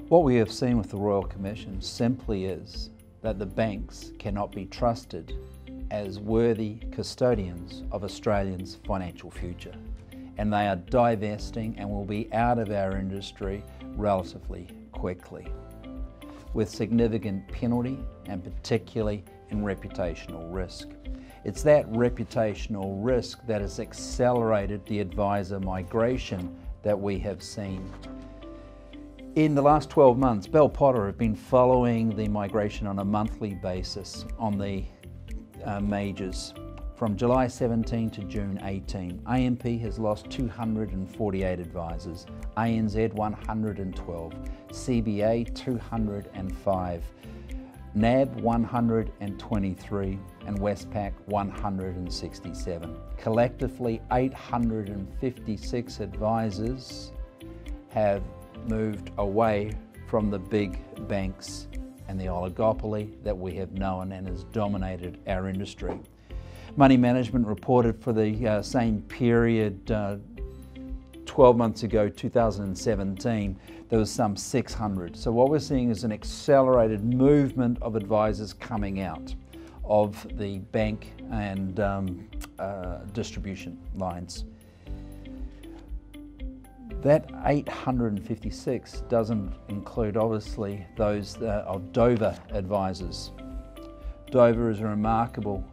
What we have seen with the Royal Commission simply is that the banks cannot be trusted as worthy custodians of Australians' financial future, and they are divesting and will be out of our industry relatively quickly, with significant penalty and particularly in reputational risk. It's that reputational risk that has accelerated the advisor migration that we have seen. In the last 12 months, Bell Potter have been following the migration on a monthly basis on the majors. From July 17 to June 18, AMP has lost 248 advisors, ANZ 112, CBA 205, NAB 123 and Westpac 167. Collectively, 856 advisors have moved away from the big banks and the oligopoly that we have known and has dominated our industry. Money Management reported for the same period 12 months ago, 2017, there was some 600. So what we're seeing is an accelerated movement of advisors coming out of the bank and distribution lines. That 856 doesn't include, obviously, those of Dover advisors. Dover is a remarkable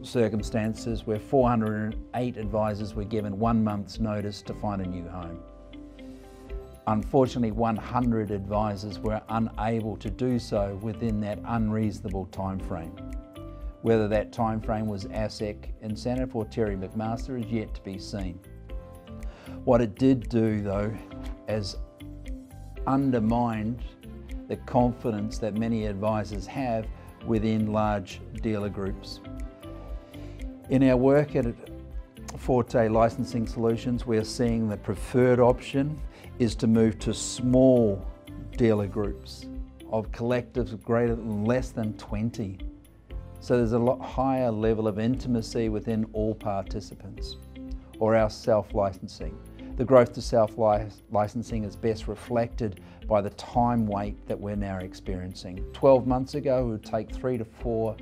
circumstances where 408 advisors were given 1 month's notice to find a new home. Unfortunately, 100 advisors were unable to do so within that unreasonable time frame. Whether that time frame was ASIC incentive or Terry McMaster is yet to be seen. What it did do, though, is undermined the confidence that many advisors have within large dealer groups. In our work at Forte Licensing Solutions, we are seeing the preferred option is to move to small dealer groups of collectives greater than less than 20. So there's a lot higher level of intimacy within all participants, or our self-licensing. The growth to self-licensing is best reflected by the time wait that we're now experiencing. 12 months ago, it would take 3 to 4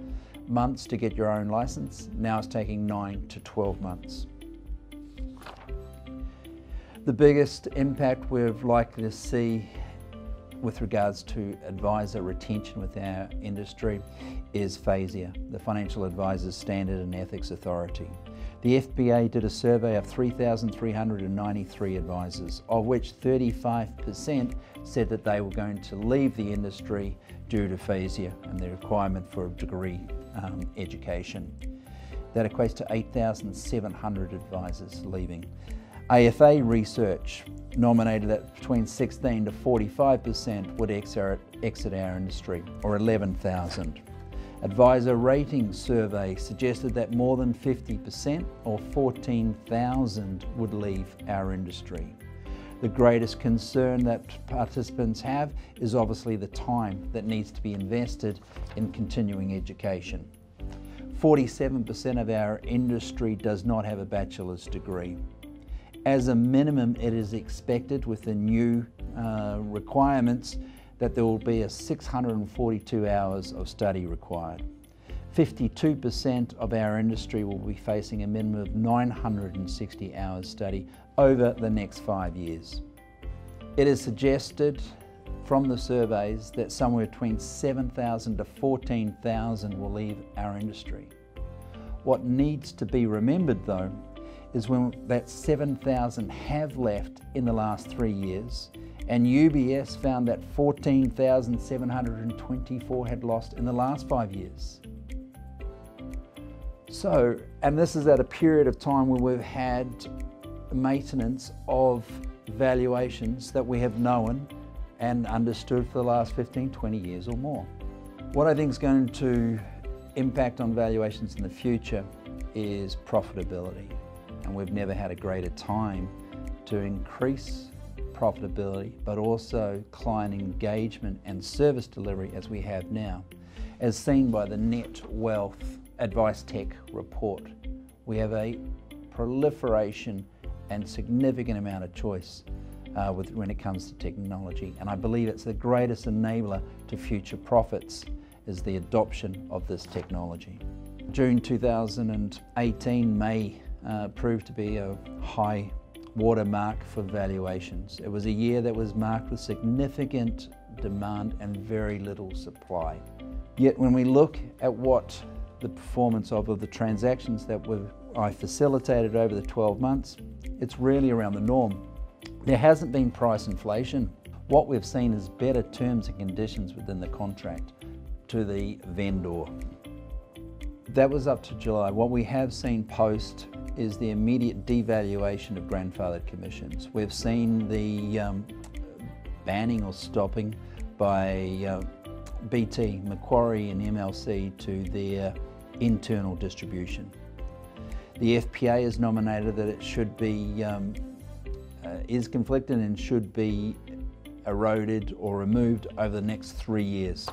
months to get your own license. Now it's taking 9 to 12 months. The biggest impact we're likely to see with regards to advisor retention with our industry is FASEA, the Financial Advisors Standard and Ethics Authority. The FBA did a survey of 3,393 advisors, of which 35% said that they were going to leave the industry due to FASEA and the requirement for a degree education. That equates to 8,700 advisors leaving. AFA research nominated that between 16 to 45% would exit our industry, or 11,000. Advisor rating survey suggested that more than 50%, or 14,000, would leave our industry. The greatest concern that participants have is obviously the time that needs to be invested in continuing education. 47% of our industry does not have a bachelor's degree. As a minimum, it is expected with the new requirements that there will be 642 hours of study required. 52% of our industry will be facing a minimum of 960 hours study over the next 5 years. It is suggested from the surveys that somewhere between 7,000 to 14,000 will leave our industry. What needs to be remembered, though, is when that 7,000 have left in the last 3 years, and UBS found that 14,724 had lost in the last 5 years. So, and this is at a period of time where we've had maintenance of valuations that we have known and understood for the last 15, 20 years or more. What I think is going to impact on valuations in the future is profitability. And we've never had a greater time to increase profitability, but also client engagement and service delivery as we have now. As seen by the Net Wealth Advice Tech report, we have a proliferation and significant amount of choice when it comes to technology. And I believe it's the greatest enabler to future profits is the adoption of this technology. June 2018 may prove to be a high watermark for valuations. It was a year that was marked with significant demand and very little supply. Yet when we look at what the performance of the transactions that I facilitated over the 12 months, it's really around the norm. There hasn't been price inflation. What we've seen is better terms and conditions within the contract to the vendor. That was up to July. What we have seen post is the immediate devaluation of grandfathered commissions. We've seen the banning or stopping by BT, Macquarie and MLC to their internal distribution. The FPA has nominated that it should be, is conflicted and should be eroded or removed over the next 3 years.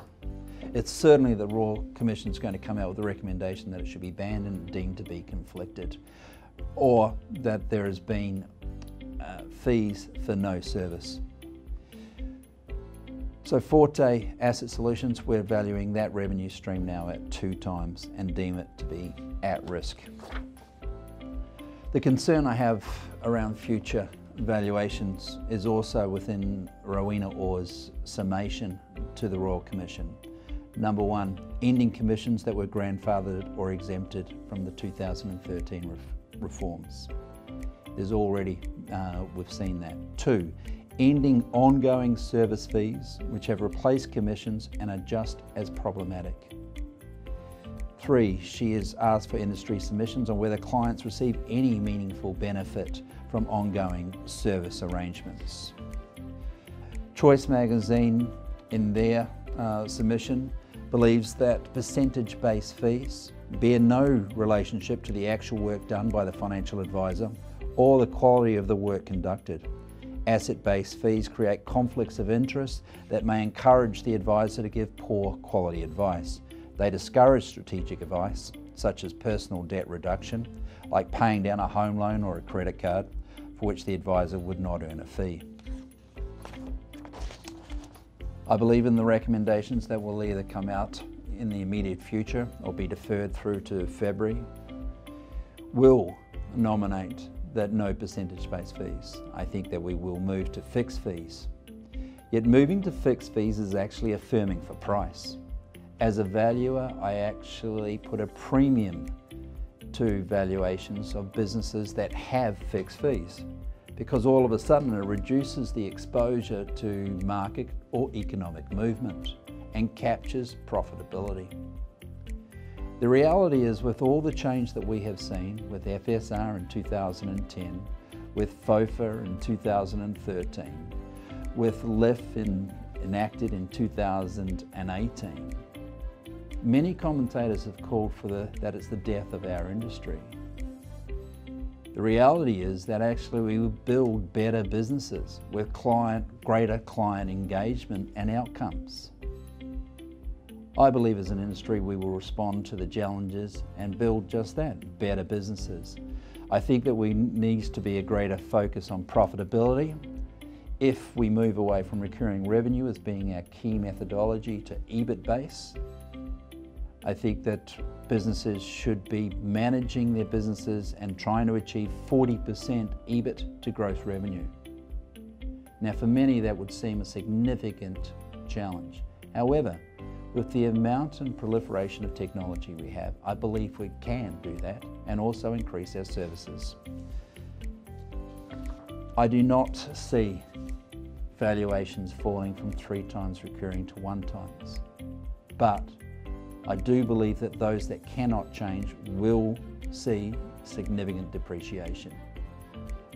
It's certainly the Royal Commission's going to come out with a recommendation that it should be banned and deemed to be conflicted, or that there has been fees for no service. So Forte Asset Solutions, we're valuing that revenue stream now at 2 times and deem it to be at risk. The concern I have around future valuations is also within Rowena Orr's summation to the Royal Commission. Number 1, ending commissions that were grandfathered or exempted from the 2013 reforms. There's already, we've seen that. 2, ending ongoing service fees which have replaced commissions and are just as problematic. 3, she has asked for industry submissions on whether clients receive any meaningful benefit from ongoing service arrangements. Choice Magazine, in their submission, believes that percentage-based fees bear no relationship to the actual work done by the financial advisor or the quality of the work conducted. Asset-based fees create conflicts of interest that may encourage the advisor to give poor quality advice. They discourage strategic advice, such as personal debt reduction, like paying down a home loan or a credit card, for which the advisor would not earn a fee. I believe in the recommendations that will either come out in the immediate future or be deferred through to February, will nominate that no percentage-based fees. I think that we will move to fixed fees. Yet moving to fixed fees is actually affirming for price. As a valuer, I actually put a premium to valuations of businesses that have fixed fees, because all of a sudden it reduces the exposure to market or economic movement and captures profitability. The reality is, with all the change that we have seen with FSR in 2010, with FOFA in 2013, with LIF enacted in 2018, many commentators have called for that it's the death of our industry. The reality is that actually we will build better businesses with greater client engagement and outcomes. I believe as an industry we will respond to the challenges and build just that, better businesses. I think that we needs to be a greater focus on profitability. If we move away from recurring revenue as being our key methodology to EBIT base, I think that businesses should be managing their businesses and trying to achieve 40% EBIT to gross revenue. Now, for many that would seem a significant challenge. However, with the amount and proliferation of technology we have, I believe we can do that and also increase our services. I do not see valuations falling from 3 times recurring to 1 times, but I do believe that those that cannot change will see significant depreciation.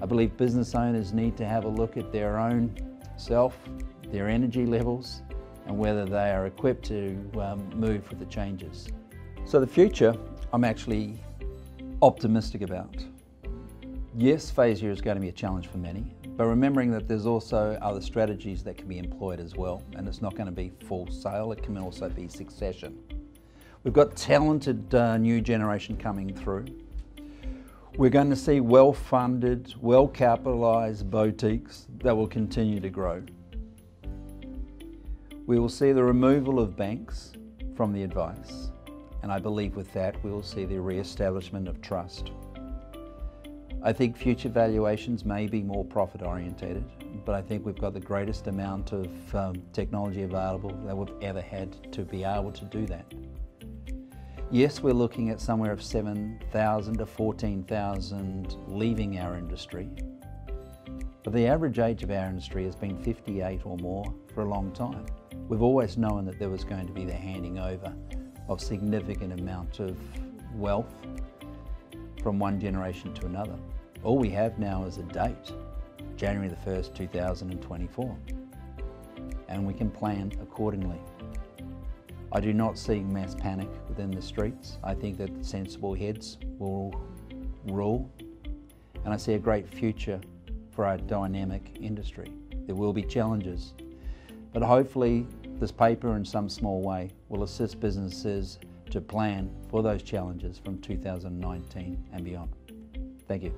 I believe business owners need to have a look at their own self, their energy levels, and whether they are equipped to move with the changes. So the future, I'm actually optimistic about. Yes, phase year is going to be a challenge for many, but remembering that there's also other strategies that can be employed as well, and it's not going to be full sale, it can also be succession. We've got talented new generation coming through. We're going to see well-funded, well-capitalised boutiques that will continue to grow. We will see the removal of banks from the advice, and I believe with that we will see the re-establishment of trust. I think future valuations may be more profit orientated, but I think we've got the greatest amount of technology available that we've ever had to be able to do that. Yes, we're looking at somewhere of 7,000 to 14,000 leaving our industry, but the average age of our industry has been 58 or more for a long time. We've always known that there was going to be the handing over of significant amount of wealth from one generation to another. All we have now is a date, January the 1st, 2024, and we can plan accordingly. I do not see mass panic within the streets. I think that sensible heads will rule, and I see a great future for our dynamic industry. There will be challenges, but hopefully this paper in some small way will assist businesses to plan for those challenges from 2019 and beyond. Thank you.